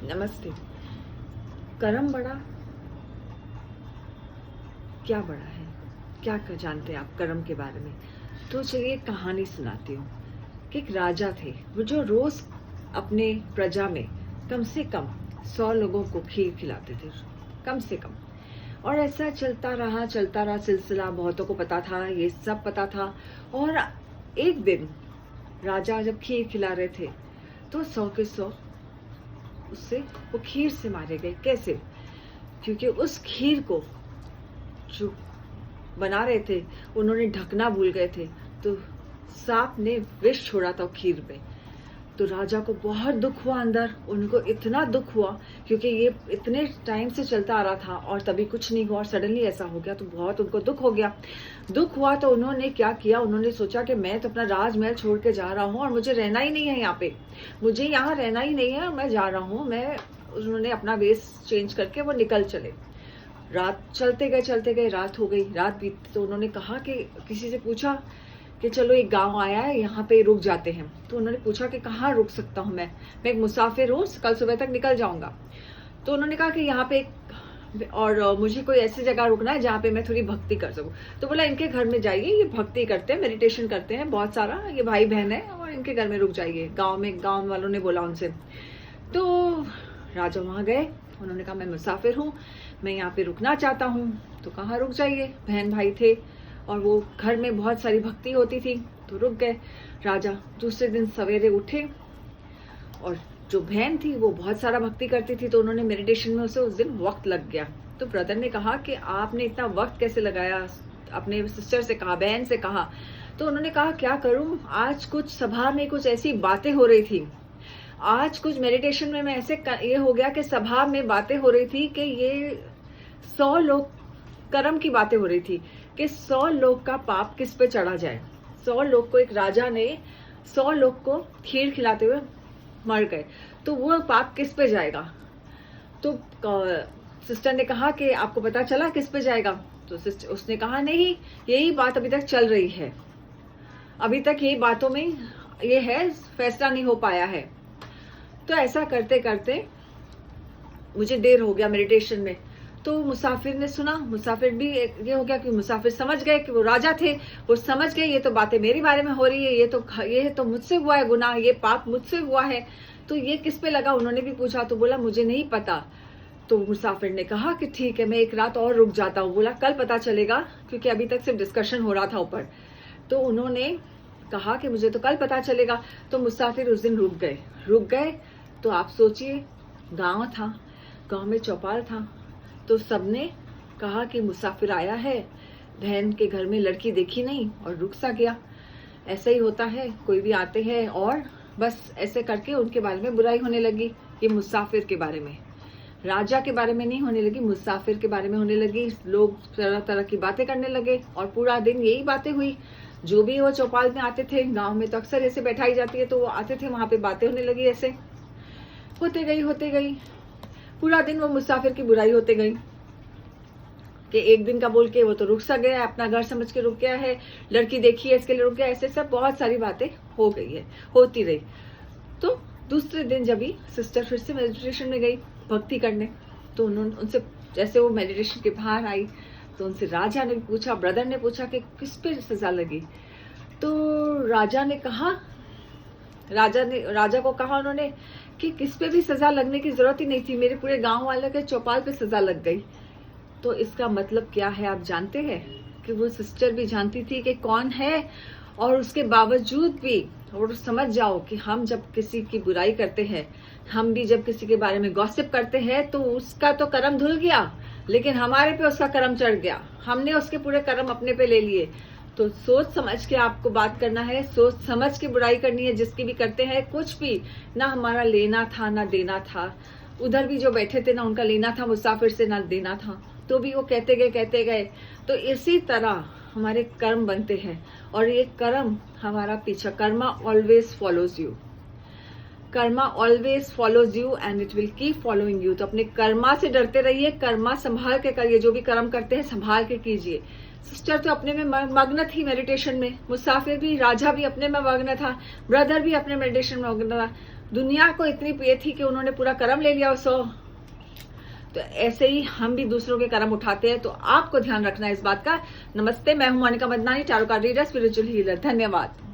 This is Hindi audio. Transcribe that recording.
नमस्ते। कर्म बड़ा, क्या बड़ा है? क्या जानते हैं आप कर्म के बारे में? तो चलिए एक कहानी सुनाती हूँ कि एक राजा थे, वो जो रोज अपने प्रजा में कम से कम 100 लोगों को खीर खिलाते थे, कम से कम। और ऐसा चलता रहा सिलसिला। बहुतों को पता था, ये सब पता था। और एक दिन राजा जब खीर खिला रहे थे तो 100 के 100 उससे वो खीर से मारे गए। कैसे? क्योंकि उस खीर को जो बना रहे थे उन्होंने ढकना भूल गए थे, तो सांप ने विष छोड़ा था खीर में। तो राजा को बहुत दुख हुआ, अंदर उनको इतना दुख हुआ क्योंकि ये इतने टाइम से चलता आ रहा था और तभी कुछ नहीं हुआ और सडनली ऐसा हो गया, तो बहुत उनको दुख हो गया। दुख हुआ तो उन्होंने क्या किया, उन्होंने सोचा कि मैं तो अपना राजमहल छोड़ के जा रहा हूँ और मुझे रहना ही नहीं है यहाँ पे, मुझे यहाँ रहना ही नहीं है, मैं जा रहा हूँ। उन्होंने अपना वेश चेंज करके वो निकल चले। रात चलते गए, रात हो गई, रात बीती तो उन्होंने कहा कि किसी से पूछा कि चलो एक गांव आया है, यहाँ पे रुक जाते हैं। तो उन्होंने पूछा कि कहाँ रुक सकता हूँ मैं एक मुसाफिर हूँ, कल सुबह तक निकल जाऊंगा। तो उन्होंने कहा कि यहाँ पे और मुझे कोई ऐसी जगह रुकना है जहाँ पे मैं थोड़ी भक्ति कर सकूँ। तो बोला इनके घर में जाइए, ये भक्ति करते हैं, मेडिटेशन करते हैं बहुत सारा, ये भाई बहन है, और इनके घर में रुक जाइए। गाँव वालों ने बोला उनसे। तो राजा वहाँ गए, उन्होंने कहा मैं मुसाफिर हूँ, मैं यहाँ पे रुकना चाहता हूँ। तो कहाँ रुक जाइए, बहन भाई थे और वो घर में बहुत सारी भक्ति होती थी, तो रुक गए। राजा दूसरे दिन सवेरे उठे और जो बहन थी वो बहुत सारा भक्ति करती थी, तो उन्होंने मेडिटेशन में उसे उस दिन वक्त लग गया। तो ब्रदर ने कहा कि आपने इतना वक्त कैसे लगाया? अपने सिस्टर से कहा, बहन से कहा। तो उन्होंने कहा क्या करूं, आज कुछ सभा में कुछ ऐसी बातें हो रही थी, आज कुछ मेडिटेशन में मैं ऐसे ये हो गया कि सभा में बातें हो रही थी कि ये 100 लोग, कर्म की बातें हो रही थी कि 100 लोग का पाप किस पे चढ़ा जाए। 100 लोग को, एक राजा ने 100 लोग को खीर खिलाते हुए मर गए, तो वो पाप किस पे जाएगा? तो सिस्टर ने कहा कि आपको पता चला किस पे जाएगा? तो उसने कहा नहीं, यही बात अभी तक चल रही है, अभी तक यही बातों में ये है, फैसला नहीं हो पाया है। तो ऐसा करते करते मुझे देर हो गया मेडिटेशन में। तो मुसाफिर ने सुना, मुसाफिर भी ये हो गया कि मुसाफिर समझ गए कि वो राजा थे, वो समझ गए ये तो बातें मेरे बारे में हो रही है, ये तो मुझसे हुआ है गुनाह, ये पाप मुझसे हुआ है, तो ये किस पे लगा? उन्होंने भी पूछा, तो बोला मुझे नहीं पता। तो मुसाफिर ने कहा कि ठीक है, मैं एक रात और रुक जाता हूँ। बोला कल पता चलेगा, क्योंकि अभी तक सिर्फ डिस्कशन हो रहा था ऊपर। तो उन्होंने कहा कि मुझे तो कल पता चलेगा। तो मुसाफिर उस दिन रुक गए। तो आप सोचिए, गांव था, गांव में चौपाल था, तो सबने कहा कि मुसाफिर आया है, बहन के घर में लड़की देखी नहीं और रुक सा गया। ऐसा ही होता है, कोई भी आते हैं और बस ऐसे करके उनके बारे में बुराई होने लगी। ये मुसाफिर के बारे में, राजा के बारे में नहीं होने लगी, मुसाफिर के बारे में होने लगी। लोग तरह तरह की बातें करने लगे और पूरा दिन यही बातें हुई। जो भी वो चौपाल में आते थे, गांव में तो अक्सर ऐसे बैठाई जाती है, तो वो आते थे, वहां पे बातें होने लगी। ऐसे होते गई, पूरा दिन वो मुसाफिर की बुराई होते गई कि एक दिन का बोल के वो तो रुक सा गया, अपना घर समझ के रुक गया है, लड़की देखी है इसके लिए रुक गया, ऐसे सब बहुत सारी बातें हो गई है, होती रही। तो दूसरे दिन जब भी सिस्टर फिर से मेडिटेशन में गई भक्ति करने, तो उन्होंने उनसे, जैसे वो मेडिटेशन के बाहर आई तो उनसे राजा ने पूछा, ब्रदर ने पूछा कि किस पे सजा लगी? तो राजा को कहा उन्होंने कि किस पे भी सजा लगने की जरूरत ही नहीं थी, मेरे पूरे गांव वालों के चौपाल पे सजा लग गई। तो इसका मतलब क्या है आप जानते हैं? कि वो सिस्टर भी जानती थी कि कौन है, और उसके बावजूद भी, और समझ जाओ कि हम जब किसी की बुराई करते हैं, हम भी जब किसी के बारे में गॉसिप करते हैं, तो उसका तो कर्म धुल गया, लेकिन हमारे पे उसका कर्म चढ़ गया, हमने उसके पूरे कर्म अपने पे ले लिए। तो सोच समझ के आपको बात करना है, सोच समझ के बुराई करनी है। जिसकी भी करते हैं, कुछ भी ना हमारा लेना था ना देना था, उधर भी जो बैठे थे ना उनका लेना था मुसाफिर से ना देना था, तो भी वो कहते गए। तो इसी तरह हमारे कर्म बनते हैं और ये कर्म हमारा पीछा, Karma always follows you, Karma always follows you and it will keep following you. तो अपने कर्मा से डरते रहिए, कर्मा संभाल के करिए, जो भी कर्म करते हैं संभाल के कीजिए। सिस्टर तो अपने में मग्न थी मेडिटेशन में, मुसाफिर भी, राजा भी अपने में मग्न था, ब्रदर भी अपने मेडिटेशन में मग्न था। दुनिया को इतनी प्रिय थी कि उन्होंने पूरा कर्म ले लिया उसको। तो ऐसे ही हम भी दूसरों के कर्म उठाते हैं, तो आपको ध्यान रखना है इस बात का। नमस्ते, मैं हूं Monika Madnani, tarot card reader, spiritual healer. धन्यवाद।